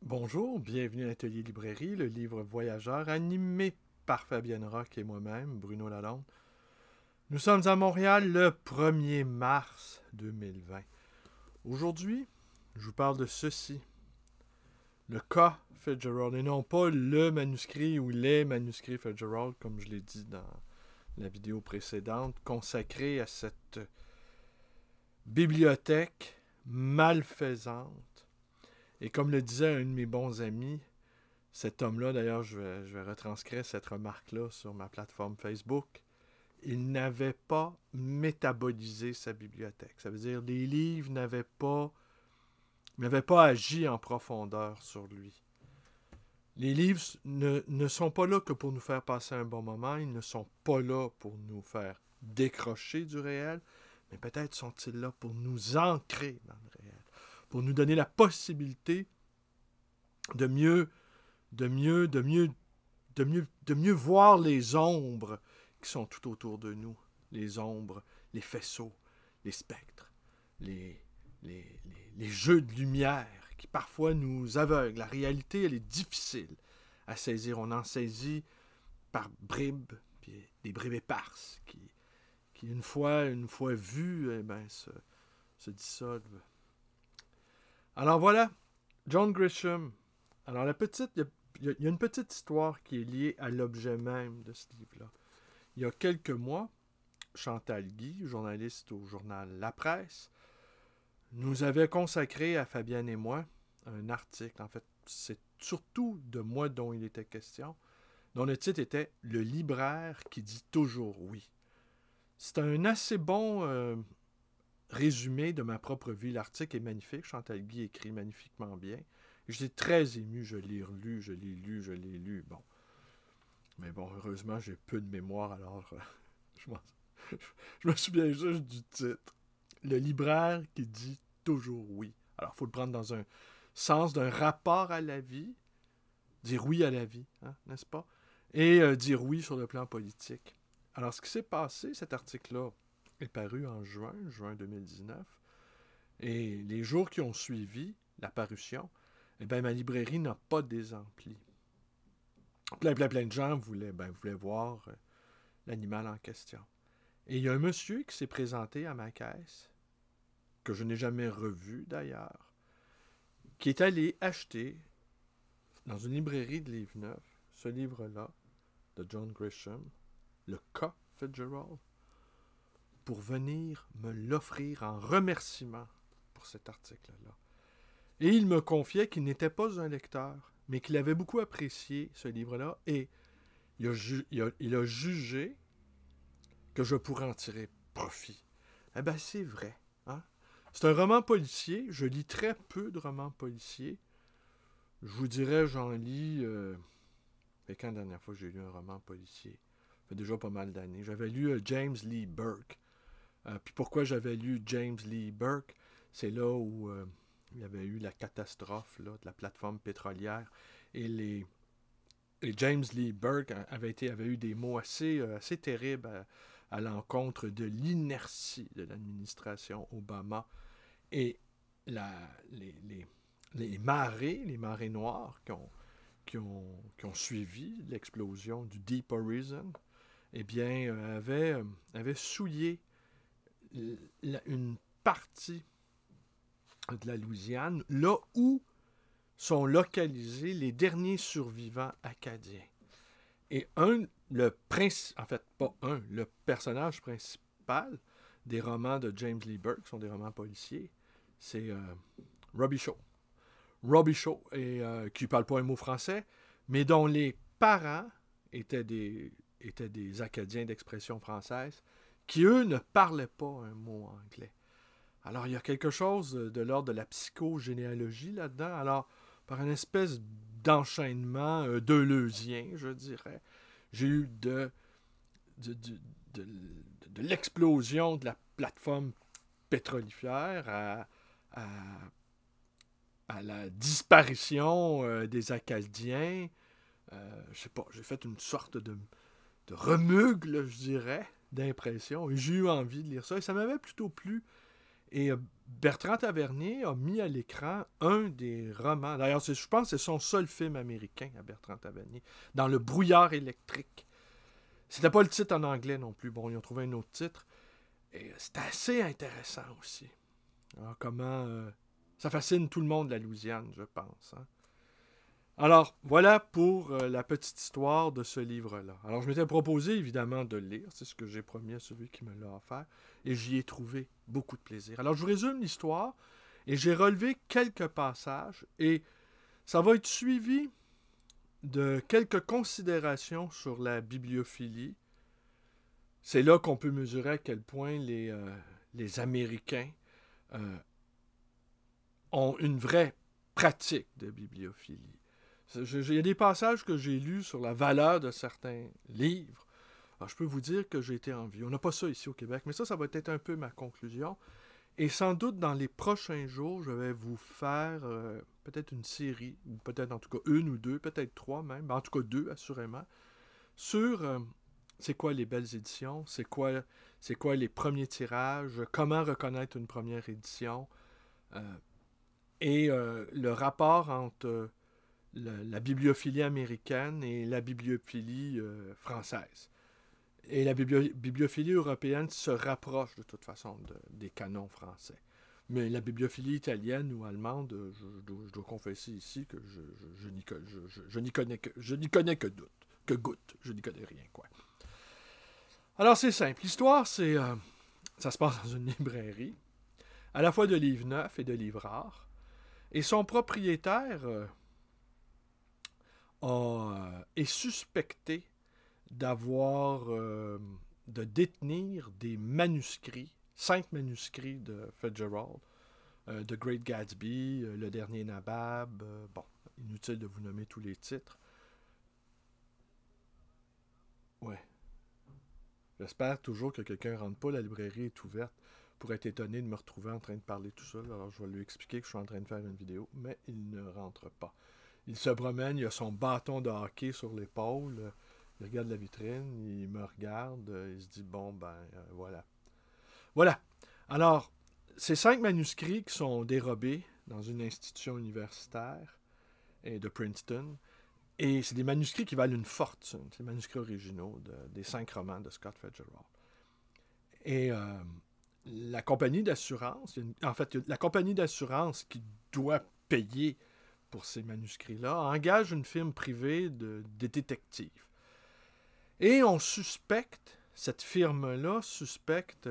Bonjour, bienvenue à l'Atelier Librairie, le livre voyageur animé par Fabienne Roch et moi-même, Bruno Lalonde. Nous sommes à Montréal le 1er mars 2020. Aujourd'hui, je vous parle de ceci, le cas Fitzgerald, et non pas le manuscrit ou les manuscrits Fitzgerald, comme je l'ai dit dans la vidéo précédente, consacrée à cette bibliothèque malfaisante. Et comme le disait un de mes bons amis, cet homme-là, d'ailleurs, je vais retranscrire cette remarque-là sur ma plateforme Facebook, il n'avait pas métabolisé sa bibliothèque. Ça veut dire que les livres n'avaient pas agi en profondeur sur lui. Les livres ne sont pas là que pour nous faire passer un bon moment, ils ne sont pas là pour nous faire décrocher du réel, mais peut-être sont-ils là pour nous ancrer dans le réel, pour nous donner la possibilité de mieux voir les ombres qui sont tout autour de nous. Les ombres, les faisceaux, les spectres, les jeux de lumière qui parfois nous aveuglent. La réalité, elle est difficile à saisir. On en saisit par bribes, puis des bribes éparses qui une fois vues, se dissolvent. Alors voilà, John Grisham. Alors il y a une petite histoire qui est liée à l'objet même de ce livre-là. Il y a quelques mois, Chantal Guy, journaliste au journal La Presse, nous avait consacré à Fabienne et moi un article. En fait, c'est surtout de moi dont il était question, dont le titre était « Le libraire qui dit toujours oui ». C'est un assez bon résumé de ma propre vie. L'article est magnifique. Chantal Guy écrit magnifiquement bien. J'étais très ému, je l'ai relu, je l'ai lu. Bon. Mais bon, heureusement, j'ai peu de mémoire, alors je me souviens juste du titre. Le libraire qui dit toujours oui. Alors, il faut le prendre dans un sens d'un rapport à la vie, dire oui à la vie, hein, n'est-ce pas? Et dire oui sur le plan politique. Alors, ce qui s'est passé, cet article-là est paru en juin 2019, et les jours qui ont suivi la parution, eh bien, ma librairie n'a pas désempli. Plein de gens voulaient voir l'animal en question. Et il y a un monsieur qui s'est présenté à ma caisse, que je n'ai jamais revu d'ailleurs, qui est allé acheter dans une librairie de livres neufs ce livre-là de John Grisham, le cas Fitzgerald, pour venir me l'offrir en remerciement pour cet article-là. Et il me confiait qu'il n'était pas un lecteur, mais qu'il avait beaucoup apprécié ce livre-là, et il a jugé que je pourrais en tirer profit. Eh bien, c'est vrai. Hein? C'est un roman policier. Je lis très peu de romans policiers. Je vous dirais, j'en lis... Mais quand la dernière fois que j'ai lu un roman policier? Ça fait déjà pas mal d'années. J'avais lu James Lee Burke. Puis pourquoi j'avais lu James Lee Burke? C'est là où il y avait eu la catastrophe là, de la plateforme pétrolière. Et James Lee Burke avait eu des mots assez terribles à l'encontre de l'inertie de l'administration Obama et les marées noires qui ont suivi l'explosion du Deep Horizon, eh bien, avaient souillé une partie de la Louisiane, là où sont localisés les derniers survivants acadiens. Et le personnage principal des romans de James Lee Burke, qui sont des romans policiers, c'est Robbie Shaw. Robbie Shaw, qui ne parle pas un mot français, mais dont les parents étaient des Acadiens d'expression française, qui, eux, ne parlaient pas un mot anglais. Alors, il y a quelque chose de l'ordre de la psychogénéalogie là-dedans. Alors, par une espèce d'enchaînement deleuzien, je dirais, j'ai eu de l'explosion de la plateforme pétrolifère à la disparition des Acadiens. Je sais pas, j'ai fait une sorte de remugle, je dirais, d'impression. Et j'ai eu envie de lire ça. Et ça m'avait plutôt plu. Et Bertrand Tavernier a mis à l'écran un des romans. D'ailleurs, je pense que c'est son seul film américain à Bertrand Tavernier, dans Le brouillard électrique. C'était pas le titre en anglais non plus. Bon, ils ont trouvé un autre titre. Et c'est assez intéressant aussi. Alors, comment ça fascine tout le monde, la Louisiane, je pense. Hein? Alors, voilà pour la petite histoire de ce livre-là. Alors, je m'étais proposé, évidemment, de le lire. C'est ce que j'ai promis à celui qui me l'a offert. Et j'y ai trouvé beaucoup de plaisir. Alors, je vous résume l'histoire. Et j'ai relevé quelques passages. Et ça va être suivi de quelques considérations sur la bibliophilie. C'est là qu'on peut mesurer à quel point les Américains ont une vraie pratique de bibliophilie. Il y a des passages que j'ai lus sur la valeur de certains livres. Alors, je peux vous dire que j'ai été envié. On n'a pas ça ici au Québec, mais ça va être un peu ma conclusion. Et sans doute, dans les prochains jours, je vais vous faire peut-être une série, ou peut-être en tout cas une ou deux, peut-être trois même, en tout cas deux assurément, sur c'est quoi les belles éditions, c'est quoi les premiers tirages, comment reconnaître une première édition, et le rapport entre la bibliophilie américaine et la bibliophilie française. Et la bibliophilie européenne se rapproche de toute façon des canons français. Mais la bibliophilie italienne ou allemande, je dois confesser ici que je n'y connais que goutte. Je n'y connais rien, quoi. Alors c'est simple. L'histoire, ça se passe dans une librairie, à la fois de livres neufs et de livres rares. Et son propriétaire est suspecté de détenir des manuscrits, 5 manuscrits de Fitzgerald, The Great Gatsby, Le Dernier Nabab, bon, inutile de vous nommer tous les titres. Ouais. J'espère toujours que quelqu'un ne rentre pas, la librairie est ouverte, pour être étonné de me retrouver en train de parler tout seul. Alors je vais lui expliquer que je suis en train de faire une vidéo, mais il ne rentre pas. Il se promène, il a son bâton de hockey sur l'épaule, il regarde la vitrine, il me regarde, il se dit, bon, voilà. Voilà. Alors, ces 5 manuscrits qui sont dérobés dans une institution universitaire de Princeton, et c'est des manuscrits qui valent une fortune, c'est des manuscrits originaux des 5 romans de Scott Fitzgerald. Et la compagnie d'assurance, la compagnie d'assurance qui doit payer pour ces manuscrits-là, engage une firme privée de détectives. Et on suspecte, cette firme-là suspecte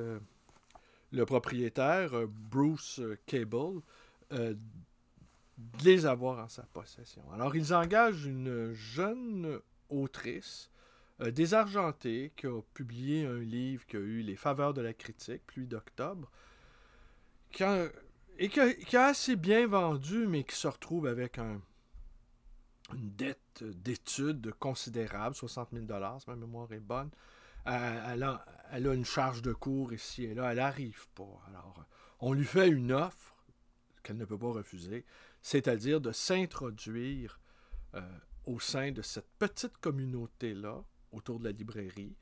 le propriétaire, Bruce Cable, de les avoir en sa possession. Alors, ils engagent une jeune autrice désargentée qui a publié un livre qui a eu les faveurs de la critique, Pluie d'octobre, qui a assez bien vendu, mais qui se retrouve avec une dette d'études considérable, 60 000 $, si ma mémoire est bonne. Elle a une charge de cours ici et là, elle n'arrive pas. Alors, on lui fait une offre qu'elle ne peut pas refuser, c'est-à-dire de s'introduire au sein de cette petite communauté-là, autour de la librairie,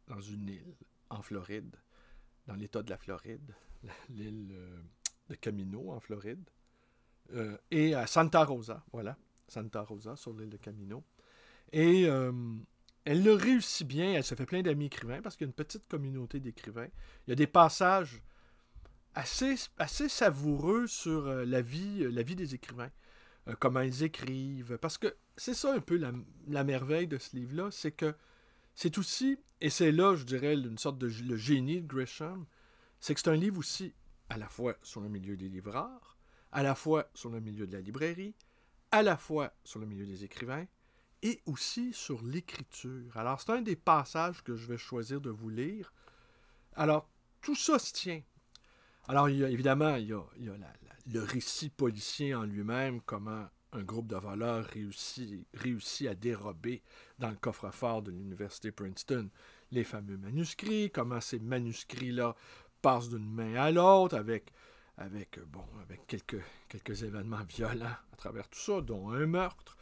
dans une île en Floride, dans l'État de la Floride, l'île de Camino en Floride, et à Santa Rosa, voilà, Santa Rosa sur l'île de Camino. Et elle le réussit bien, elle se fait plein d'amis écrivains, parce qu'il y a une petite communauté d'écrivains. Il y a des passages assez savoureux sur la vie des écrivains, comment ils écrivent, parce que c'est ça un peu la merveille de ce livre-là, c'est que c'est aussi, et c'est là, je dirais, une sorte de le génie de Grisham, c'est que c'est un livre aussi à la fois sur le milieu des livres rares, à la fois sur le milieu de la librairie, à la fois sur le milieu des écrivains, et aussi sur l'écriture. Alors, c'est un des passages que je vais choisir de vous lire. Alors, tout ça se tient. Alors, évidemment, il y a le récit policier en lui-même, comment un groupe de voleurs réussit à dérober dans le coffre-fort de l'université Princeton les fameux manuscrits, comment ces manuscrits-là passent d'une main à l'autre avec quelques événements violents à travers tout ça, dont un meurtre.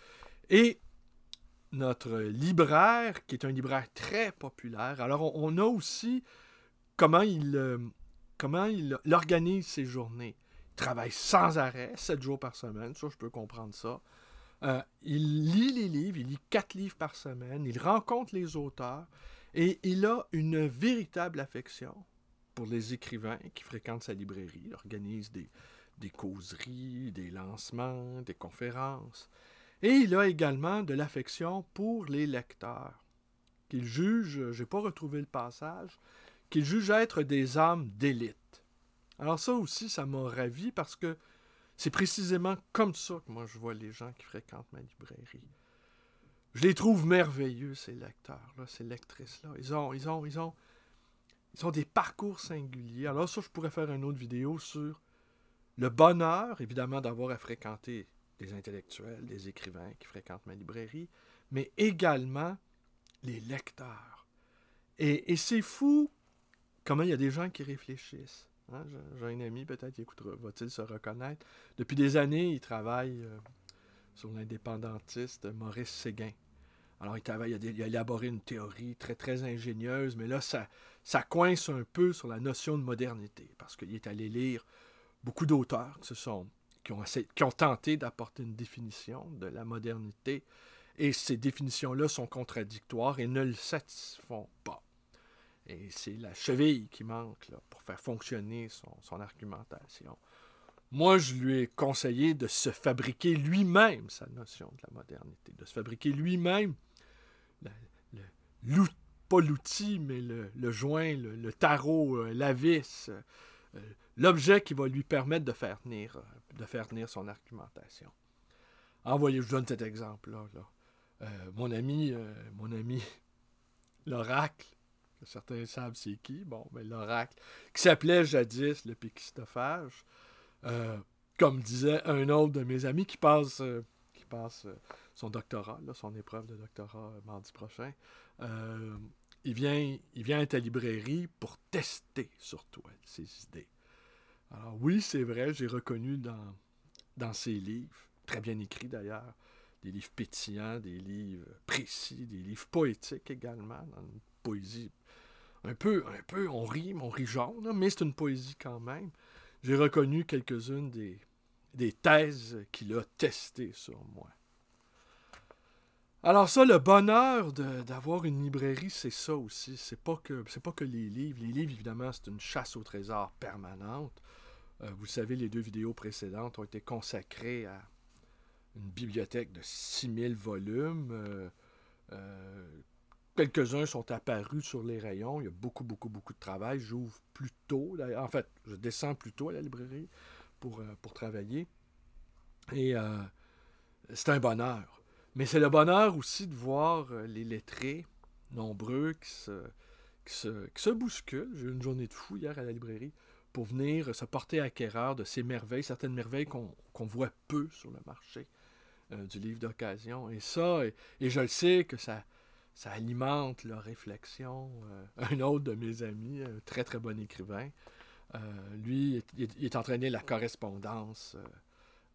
Et notre libraire, qui est un libraire très populaire, alors on a aussi comment il comment il organise ses journées. Il travaille sans arrêt, 7 jours par semaine, ça je peux comprendre ça. Il lit les livres, il lit 4 livres par semaine, il rencontre les auteurs et il a une véritable affection pour les écrivains qui fréquentent sa librairie. Il organise des causeries, des lancements, des conférences. Et il a également de l'affection pour les lecteurs, qu'il juge, je n'ai pas retrouvé le passage, qu'il juge être des âmes d'élite. Alors ça aussi, ça m'a ravi parce que c'est précisément comme ça que moi je vois les gens qui fréquentent ma librairie. Je les trouve merveilleux, ces lecteurs-là, ces lectrices-là. Ils ont des parcours singuliers. Alors ça, je pourrais faire une autre vidéo sur le bonheur, évidemment, d'avoir à fréquenter des intellectuels, des écrivains qui fréquentent ma librairie, mais également les lecteurs. Et c'est fou comment il y a des gens qui réfléchissent. Hein? J'ai un ami, peut-être, il écoutera, va-t-il se reconnaître. Depuis des années, il travaille sur l'indépendantiste Maurice Séguin. Alors, il a élaboré une théorie très, très ingénieuse, mais là, ça coince un peu sur la notion de modernité, parce qu'il est allé lire beaucoup d'auteurs qui ont tenté d'apporter une définition de la modernité, et ces définitions-là sont contradictoires et ne le satisfont pas. Et c'est la cheville qui manque là, pour faire fonctionner son argumentation. Moi, je lui ai conseillé de se fabriquer lui-même sa notion de la modernité, de se fabriquer lui-même, pas l'outil, mais le joint, le tarot, la vis, l'objet qui va lui permettre de faire tenir son argumentation. Alors, voyez, je vous donne cet exemple-là. Mon ami l'oracle, certains savent c'est qui, l'oracle, qui s'appelait jadis le Péchistophage, comme disait un autre de mes amis qui passe son doctorat, son épreuve de doctorat mardi prochain, il vient à ta librairie pour tester sur toi ses idées. Alors oui, c'est vrai, j'ai reconnu dans ses livres, très bien écrits d'ailleurs, des livres pétillants, des livres précis, des livres poétiques également, dans une poésie un peu, on rit jaune, mais c'est une poésie quand même. J'ai reconnu quelques-unes des thèses qu'il a testées sur moi. Alors ça, le bonheur d'avoir une librairie, c'est ça aussi. C'est pas que les livres. Les livres, évidemment, c'est une chasse au trésor permanente. Vous savez, les 2 vidéos précédentes ont été consacrées à une bibliothèque de 6000 volumes. Quelques-uns sont apparus sur les rayons. Il y a beaucoup de travail. J'ouvre plus tôt. En fait, je descends plus tôt à la librairie pour travailler. Et c'est un bonheur. Mais c'est le bonheur aussi de voir les lettrés nombreux qui se bousculent. J'ai eu une journée de fou hier à la librairie pour venir se porter acquéreur de ces merveilles, certaines merveilles qu'on voit peu sur le marché du livre d'occasion. Et ça, et je le sais que ça alimente leur réflexion. Un autre de mes amis, un très très bon écrivain, lui, il est entraîné la correspondance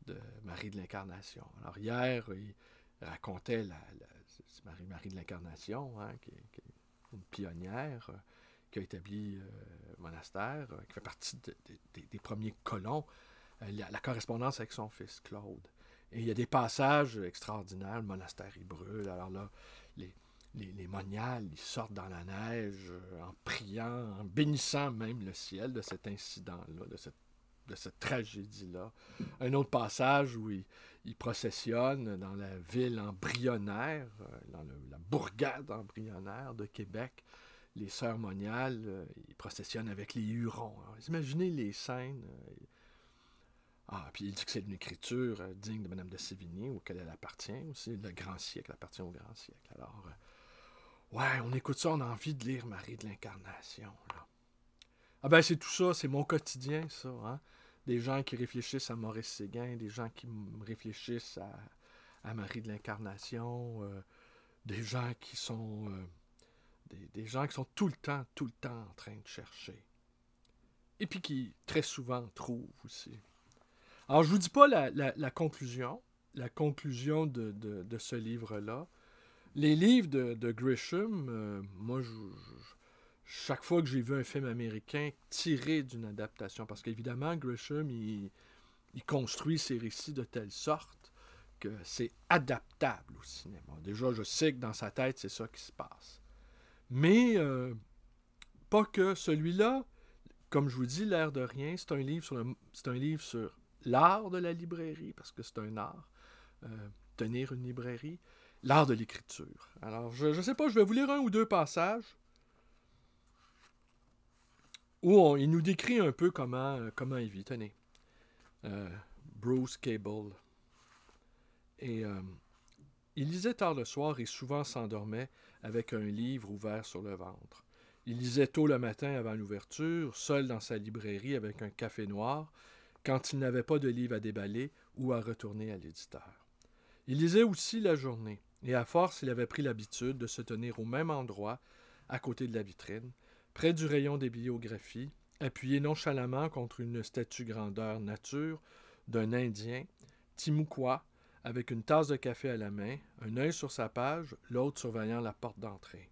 de Marie de l'Incarnation. Alors hier, il racontait c'est Marie de l'Incarnation, hein, qui est une pionnière qui a établi un monastère, qui fait partie des premiers colons, la correspondance avec son fils Claude. Et il y a des passages extraordinaires, le monastère il brûle, alors là, les moniales, ils sortent dans la neige en priant, en bénissant même le ciel de cet incident-là, de cette tragédie-là. Un autre passage où il processionne dans la ville embryonnaire, dans la bourgade embryonnaire de Québec. Les sœurs moniales, ils processionnent avec les Hurons. Alors, imaginez les scènes. Puis il dit que c'est une écriture digne de Madame de Sévigné, auquel elle appartient aussi. Le grand siècle appartient au grand siècle. Alors, on écoute ça, on a envie de lire Marie de l'Incarnation, là. C'est tout ça, c'est mon quotidien, ça, hein? Des gens qui réfléchissent à Maurice Séguin, des gens qui réfléchissent à Marie de l'Incarnation, des gens qui sont tout le temps en train de chercher. Et puis qui, très souvent, trouvent aussi. Alors, je ne vous dis pas la conclusion de ce livre-là. Les livres de Grisham, moi, chaque fois que j'ai vu un film américain tiré d'une adaptation, parce qu'évidemment, Grisham, il construit ses récits de telle sorte que c'est adaptable au cinéma. Déjà, je sais que dans sa tête, c'est ça qui se passe. Mais pas que celui-là, comme je vous dis, L'air de rien, c'est un livre sur l'art de la librairie, parce que c'est un art, tenir une librairie, l'art de l'écriture. Alors, je ne sais pas, je vais vous lire un ou deux passages où il nous décrit un peu comment il vit. Tenez. Bruce Cable. Et il lisait tard le soir et souvent s'endormait avec un livre ouvert sur le ventre. Il lisait tôt le matin avant l'ouverture, seul dans sa librairie avec un café noir, quand il n'avait pas de livre à déballer ou à retourner à l'éditeur. Il lisait aussi la journée, et à force, il avait pris l'habitude de se tenir au même endroit, à côté de la vitrine, près du rayon des bibliographies, appuyé nonchalamment contre une statue grandeur nature d'un Indien, Timucua, avec une tasse de café à la main, un œil sur sa page, l'autre surveillant la porte d'entrée.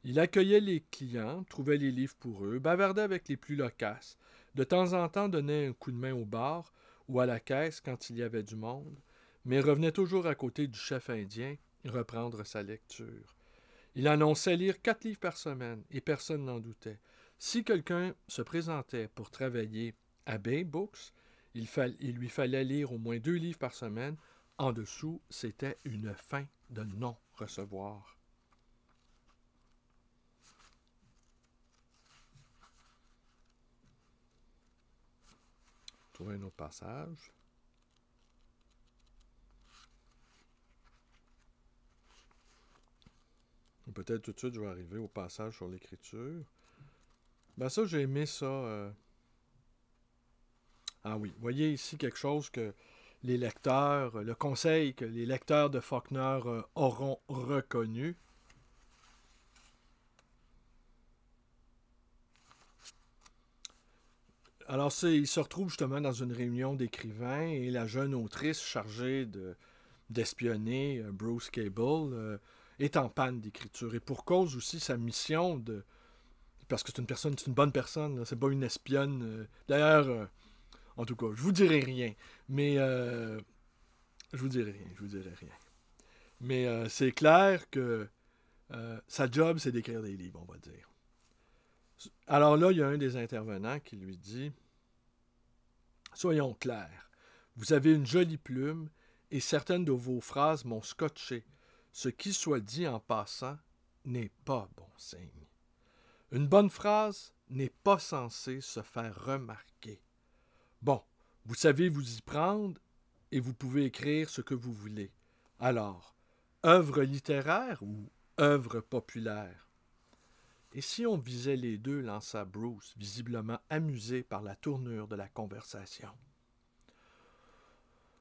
Il accueillait les clients, trouvait les livres pour eux, bavardait avec les plus loquaces, de temps en temps donnait un coup de main au bar ou à la caisse quand il y avait du monde, mais revenait toujours à côté du chef indien reprendre sa lecture. Il annonçait lire 4 livres par semaine, et personne n'en doutait. Si quelqu'un se présentait pour travailler à Bay Books, il lui fallait lire au moins 2 livres par semaine. En dessous, c'était une fin de non-recevoir. Trouver un autre passage. Peut-être tout de suite, je vais arriver au passage sur l'écriture. Ben ça, j'ai aimé ça. Ah oui, voyez ici quelque chose que les lecteurs, le conseil que les lecteurs de Faulkner auront reconnu. Alors, il se retrouve justement dans une réunion d'écrivains et la jeune autrice chargée d'espionner Bruce Cable est en panne d'écriture. Et pour cause aussi, sa mission de... Parce que c'est une bonne personne, là, c'est pas une espionne. D'ailleurs, en tout cas, je vous dirai rien. Mais je vous dirai rien. Mais c'est clair que sa job, c'est d'écrire des livres, on va dire. Alors là, il y a un des intervenants qui lui dit « Soyons clairs, vous avez une jolie plume et certaines de vos phrases m'ont scotché. Ce qui soit dit en passant n'est pas bon signe. Une bonne phrase n'est pas censée se faire remarquer. Bon, vous savez vous y prendre et vous pouvez écrire ce que vous voulez. Alors, œuvre littéraire ou œuvre populaire? Et si on visait les deux, lança Bruce, visiblement amusé par la tournure de la conversation.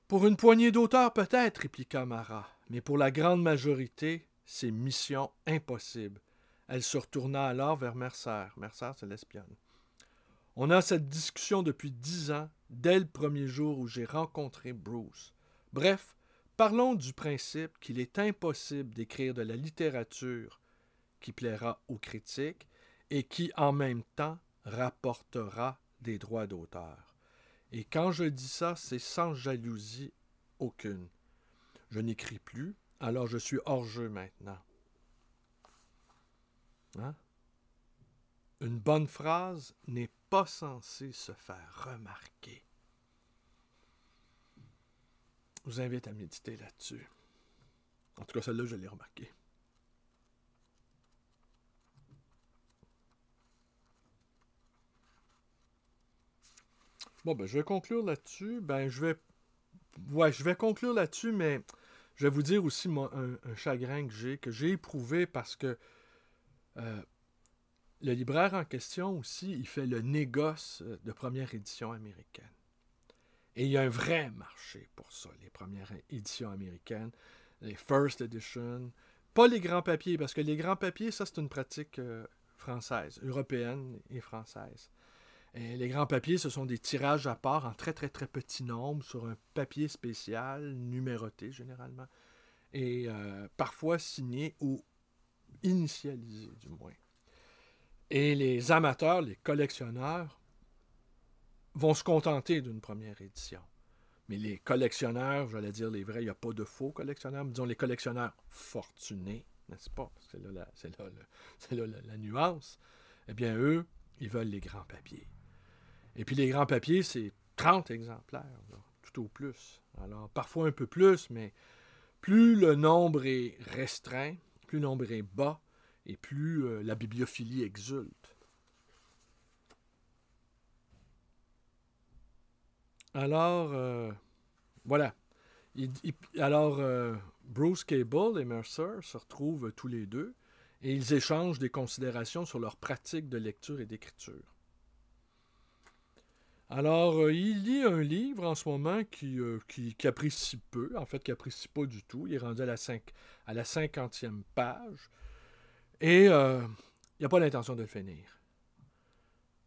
Pour une poignée d'auteurs peut-être, répliqua Marat, mais pour la grande majorité, c'est mission impossible. Elle se retourna alors vers Mercer. Mercer, c'est l'espionne. On a cette discussion depuis 10 ans, dès le premier jour où j'ai rencontré Bruce. Bref, parlons du principe qu'il est impossible d'écrire de la littérature qui plaira aux critiques et qui, en même temps, rapportera des droits d'auteur. Et quand je dis ça, c'est sans jalousie aucune. Je n'écris plus, alors je suis hors jeu maintenant. Hein? Une bonne phrase n'est pas censée se faire remarquer. Je vous invite à méditer là-dessus. En tout cas, celle-là, je l'ai remarquée. Bon, ben, je vais conclure là-dessus. Je vais conclure là-dessus, mais je vais vous dire aussi un chagrin que j'ai éprouvé parce que le libraire en question aussi, il fait le négoce de première édition américaine. Et il y a un vrai marché pour ça, les premières éditions américaines, les first edition, pas les grands papiers, parce que les grands papiers, ça c'est une pratique française, européenne et française. Et les grands papiers, ce sont des tirages à part en très très très petit nombre sur un papier spécial, numéroté généralement, et parfois signé ou initialisé du moins. Et les amateurs, les collectionneurs, vont se contenter d'une première édition. Mais les collectionneurs, j'allais dire les vrais, il n'y a pas de faux collectionneurs, mais disons les collectionneurs fortunés, n'est-ce pas? C'est là la nuance. Eh bien, eux, ils veulent les grands papiers. Et puis les grands papiers, c'est 30 exemplaires, là, tout au plus. Alors, parfois un peu plus, mais plus le nombre est restreint, plus le nombre est bas, et plus la bibliophilie exulte. Alors, voilà. Alors, Bruce Cable et Mercer se retrouvent tous les deux et ils échangent des considérations sur leur pratique de lecture et d'écriture. Alors, il lit un livre en ce moment qui apprécie peu, en fait, qui apprécie pas du tout. Il est rendu à la 50e page et il n'a pas l'intention de le finir.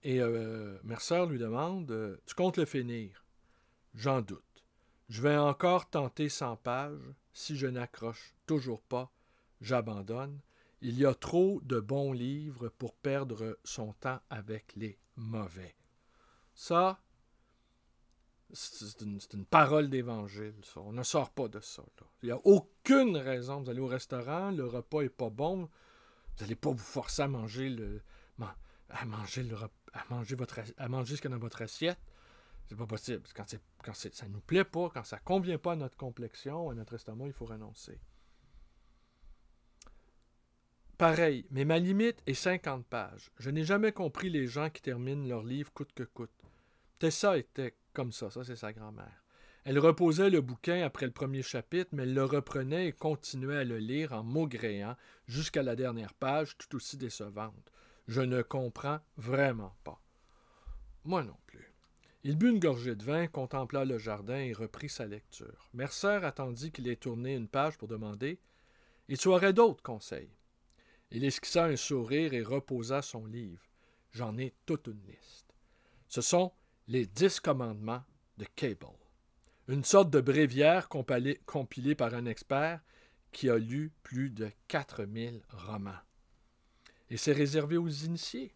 Et Mercer lui demande « Tu comptes le finir? » « J'en doute. Je vais encore tenter 100 pages. Si je n'accroche toujours pas, j'abandonne. Il y a trop de bons livres pour perdre son temps avec les mauvais. » Ça, c'est une parole d'évangile. Ça. On ne sort pas de ça. Là. Il n'y a aucune raison. Vous allez au restaurant, le repas n'est pas bon. Vous n'allez pas vous forcer à manger à manger ce qu'il y a dans votre assiette. C'est pas possible. Quand ça nous plaît pas, quand ça convient pas à notre complexion, à notre estomac, il faut renoncer. Pareil, mais ma limite est 50 pages. Je n'ai jamais compris les gens qui terminent leur livre coûte que coûte. Tessa était comme ça c'est sa grand-mère. Elle reposait le bouquin après le premier chapitre, mais elle le reprenait et continuait à le lire en maugréant jusqu'à la dernière page, tout aussi décevante. Je ne comprends vraiment pas. Moi non plus. Il but une gorgée de vin, contempla le jardin et reprit sa lecture. Mercer attendit qu'il ait tourné une page pour demander « Et tu aurais d'autres conseils? » Il esquissa un sourire et reposa son livre. « J'en ai toute une liste. Ce sont les 10 commandements de Cable, une sorte de bréviaire compilée par un expert qui a lu plus de 4000 romans. Et c'est réservé aux initiés.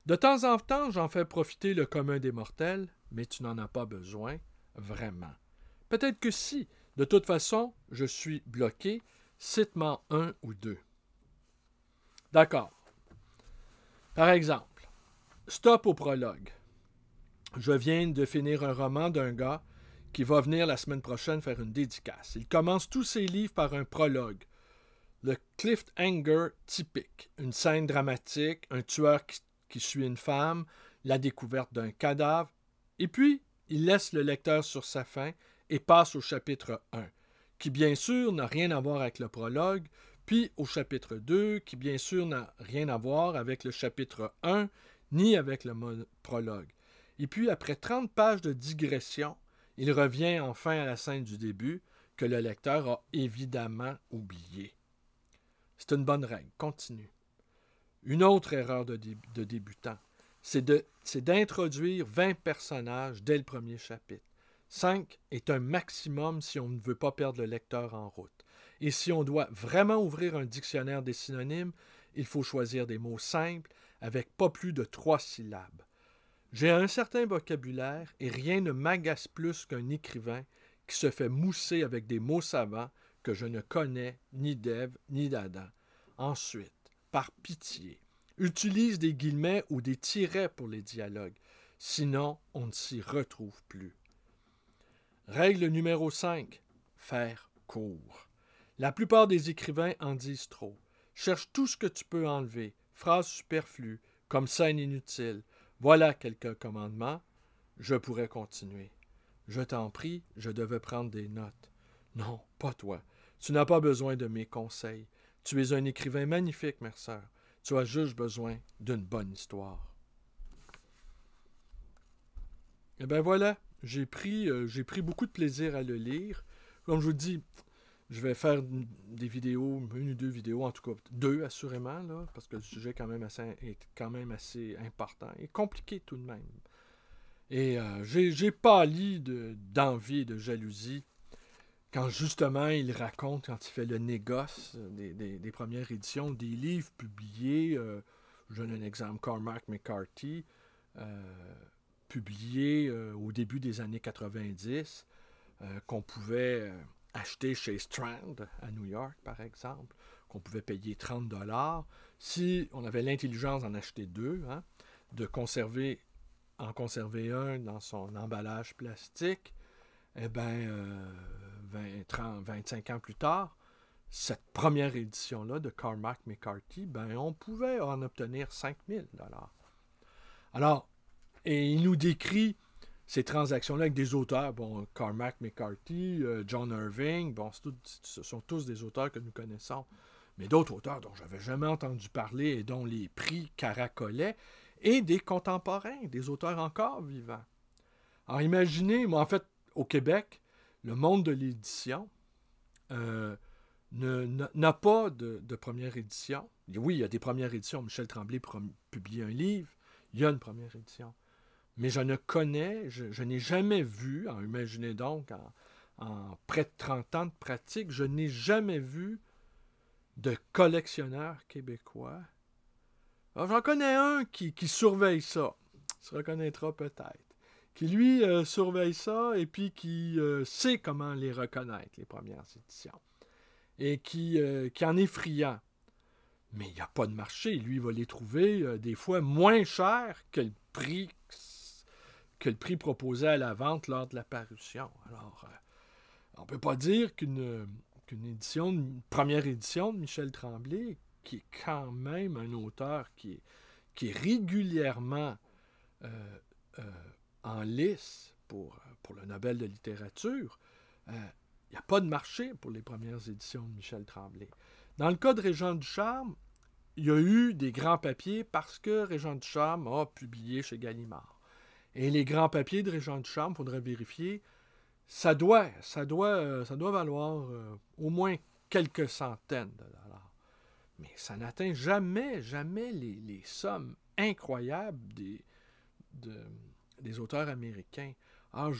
De temps en temps, j'en fais profiter le commun des mortels, mais tu n'en as pas besoin, vraiment. Peut-être que si. De toute façon, je suis bloqué. Cite-moi un ou deux. D'accord. Par exemple, stop au prologue. Je viens de finir un roman d'un gars qui va venir la semaine prochaine faire une dédicace. Il commence tous ses livres par un prologue. Le cliffhanger typique. Une scène dramatique, un tueur qui suit une femme, la découverte d'un cadavre, et puis il laisse le lecteur sur sa faim et passe au chapitre 1, qui bien sûr n'a rien à voir avec le prologue, puis au chapitre 2, qui bien sûr n'a rien à voir avec le chapitre 1, ni avec le prologue. Et puis après 30 pages de digression, il revient enfin à la scène du début, que le lecteur a évidemment oublié. C'est une bonne règle, continue. Une autre erreur de débutant, c'est d'introduire 20 personnages dès le premier chapitre. 5 est un maximum si on ne veut pas perdre le lecteur en route. Et si on doit vraiment ouvrir un dictionnaire des synonymes, il faut choisir des mots simples avec pas plus de 3 syllabes. J'ai un certain vocabulaire et rien ne m'agace plus qu'un écrivain qui se fait mousser avec des mots savants que je ne connais ni d'Ève ni d'Adam. Ensuite, par pitié, utilise des guillemets ou des tirets pour les dialogues. Sinon, on ne s'y retrouve plus. Règle numéro 5. Faire court. La plupart des écrivains en disent trop. Cherche tout ce que tu peux enlever. Phrases superflues, comme scène inutile. Voilà quelques commandements. Je pourrais continuer. Je t'en prie, je devais prendre des notes. Non, pas toi. Tu n'as pas besoin de mes conseils. Tu es un écrivain magnifique, Mercer. Tu as juste besoin d'une bonne histoire. Et bien voilà, j'ai pris beaucoup de plaisir à le lire. Comme je vous dis, je vais faire des vidéos, 1 ou 2 vidéos, en tout cas 2 assurément, là, parce que le sujet est quand même assez important et compliqué tout de même. Et j'ai pâli d'envie et de jalousie quand justement il raconte, quand il fait le négoce des premières éditions, des livres publiés, je donne un exemple, Cormac McCarthy, publié au début des années 90, qu'on pouvait acheter chez Strand à New York, par exemple, qu'on pouvait payer 30$. Si on avait l'intelligence d'en acheter deux, hein, de en conserver un dans son emballage plastique, eh bien, 25 ans plus tard, cette première édition-là de Cormac McCarthy, ben, on pouvait en obtenir 5000$. Alors, et il nous décrit ces transactions-là avec des auteurs, bon, Cormac McCarthy, John Irving, bon, ce sont tous des auteurs que nous connaissons, mais d'autres auteurs dont je n'avais jamais entendu parler et dont les prix caracolaient, et des contemporains, des auteurs encore vivants. Alors imaginez, moi en fait, au Québec, le monde de l'édition n'a pas de première édition. Oui, il y a des premières éditions. Michel Tremblay publie un livre, il y a une première édition. Mais je n'ai jamais vu, imaginez donc, en près de 30 ans de pratique, je n'ai jamais vu de collectionneur québécois. Alors, j'en connais un qui surveille ça, il se reconnaîtra peut-être, qui lui surveille ça et puis qui sait comment les reconnaître, les premières éditions, et qui en est friand. Mais il n'y a pas de marché. Lui, il va les trouver des fois moins chers que le prix proposé à la vente lors de la parution. Alors, on ne peut pas dire qu'une première édition de Michel Tremblay, qui est quand même un auteur qui est régulièrement en lice pour le Nobel de littérature, il n'y a pas de marché pour les premières éditions de Michel Tremblay. Dans le cas de Régent Ducharme, il y a eu des grands papiers parce que Régent Ducharme a publié chez Gallimard. Et les grands papiers de Régent Ducharme, il faudrait vérifier, ça doit valoir au moins quelques centaines de dollars. Mais ça n'atteint jamais les sommes incroyables des auteurs américains. Alors,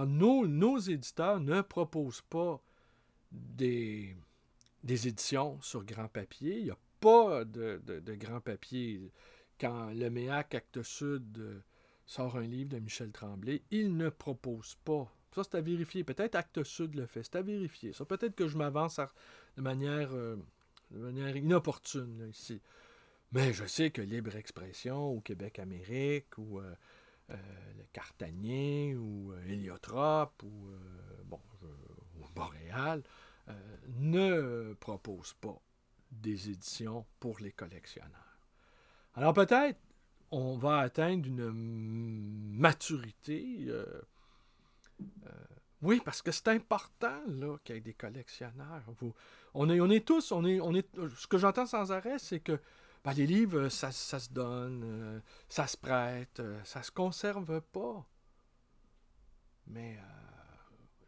nos éditeurs ne proposent pas des éditions sur grand papier. Il n'y a pas de grand papier. Quand le MEAC Actes Sud sort un livre de Michel Tremblay, il ne propose pas. Ça, c'est à vérifier. Peut-être Actes Sud le fait. C'est à vérifier. Ça, peut-être que je m'avance de manière inopportune là, ici. Mais je sais que Libre Expression ou Québec-Amérique ou le Cartanier ou Héliotrope ou Boréal ne proposent pas des éditions pour les collectionneurs. Alors peut-être on va atteindre une maturité. Oui, parce que c'est important là, qu'il y ait des collectionneurs. Ce que j'entends sans arrêt, c'est que les livres, ça se donne, ça se prête, ça se conserve pas. Mais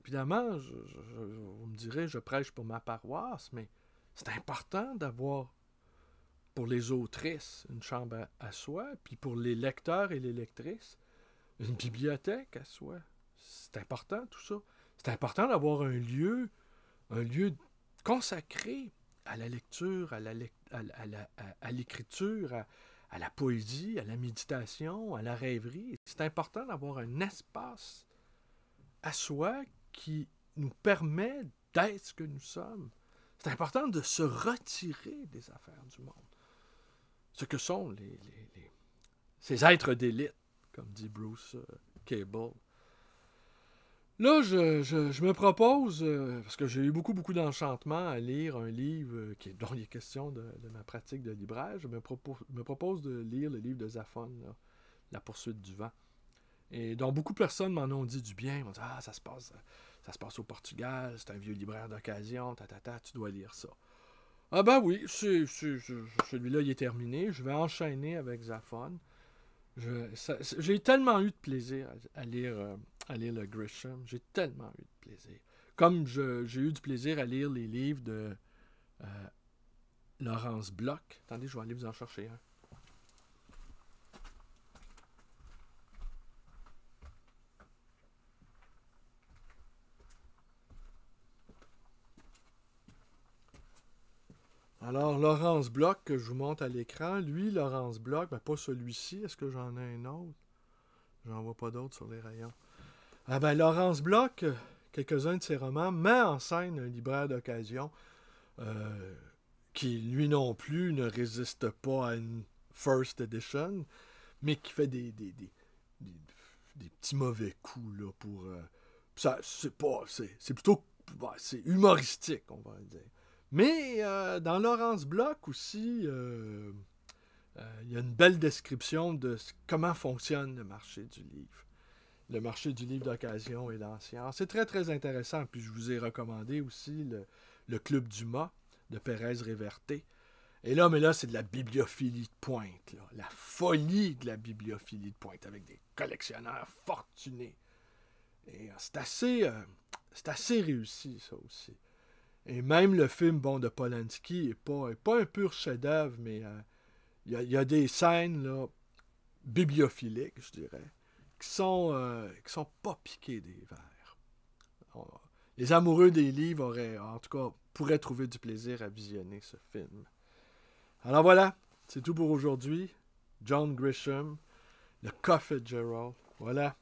évidemment, vous me direz, je prêche pour ma paroisse, mais c'est important d'avoir pour les autrices une chambre à soi, puis pour les lecteurs et les lectrices, une bibliothèque à soi. C'est important tout ça. C'est important d'avoir un lieu consacré à la lecture, à l'écriture, à la poésie, à la méditation, à la rêverie. C'est important d'avoir un espace à soi qui nous permet d'être ce que nous sommes. C'est important de se retirer des affaires du monde. Ce que sont ces êtres d'élite, comme dit Bruce Cable. Là, je me propose, parce que j'ai eu beaucoup d'enchantement à lire un livre dont il est question de ma pratique de libraire, je me propose de lire le livre de Zafon, là, La poursuite du vent. Et dont beaucoup de personnes m'en ont dit du bien. Ils m'ont dit « Ah, ça se passe au Portugal, c'est un vieux libraire d'occasion, tu dois lire ça. » Ah ben oui, celui-là, il est terminé. Je vais enchaîner avec Zafon. J'ai tellement eu de plaisir à lire le Grisham. J'ai tellement eu de plaisir. Comme j'ai eu du plaisir à lire les livres de Laurence Bloch. Attendez, je vais aller vous en chercher un. Alors, Laurence Bloch, que je vous montre à l'écran, lui, Laurence Bloch, ben pas celui-ci, est-ce que j'en ai un autre? J'en vois pas d'autres sur les rayons. Ah ben, Laurence Bloch, quelques-uns de ses romans, met en scène un libraire d'occasion qui, lui non plus, ne résiste pas à une first edition, mais qui fait des petits mauvais coups là, pour... ça, c'est plutôt... c'est humoristique, on va dire. Mais dans Laurence Bloch aussi, il y a une belle description de comment fonctionne le marché du livre. Le marché du livre d'occasion et l'ancien. C'est très, très intéressant. Puis je vous ai recommandé aussi le Club du Mât de Pérez Réverté. Et là, mais là, c'est de la bibliophilie de pointe. Là. La folie de la bibliophilie de pointe avec des collectionneurs fortunés. Et c'est assez réussi, ça aussi. Et même le film de Polanski n'est pas un pur chef-d'œuvre, mais il y a des scènes là, bibliophiliques, je dirais, qui sont pas piquées des vers. Les amoureux des livres en tout cas, pourraient trouver du plaisir à visionner ce film. Alors voilà, c'est tout pour aujourd'hui. John Grisham, le Cas Fitzgerald. Voilà.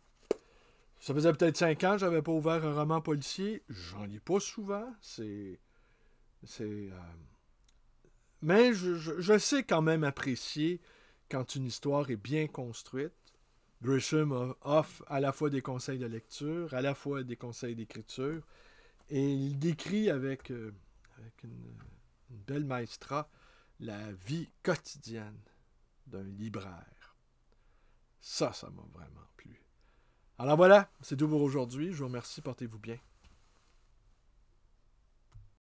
Ça faisait peut-être 5 ans que j'avais pas ouvert un roman policier. J'en lis pas souvent. Mais je sais quand même apprécier quand une histoire est bien construite. Grisham offre à la fois des conseils de lecture, à la fois des conseils d'écriture, et il décrit avec une belle maestra la vie quotidienne d'un libraire. Ça m'a vraiment plu. Alors voilà, c'est tout pour aujourd'hui. Je vous remercie, portez-vous bien.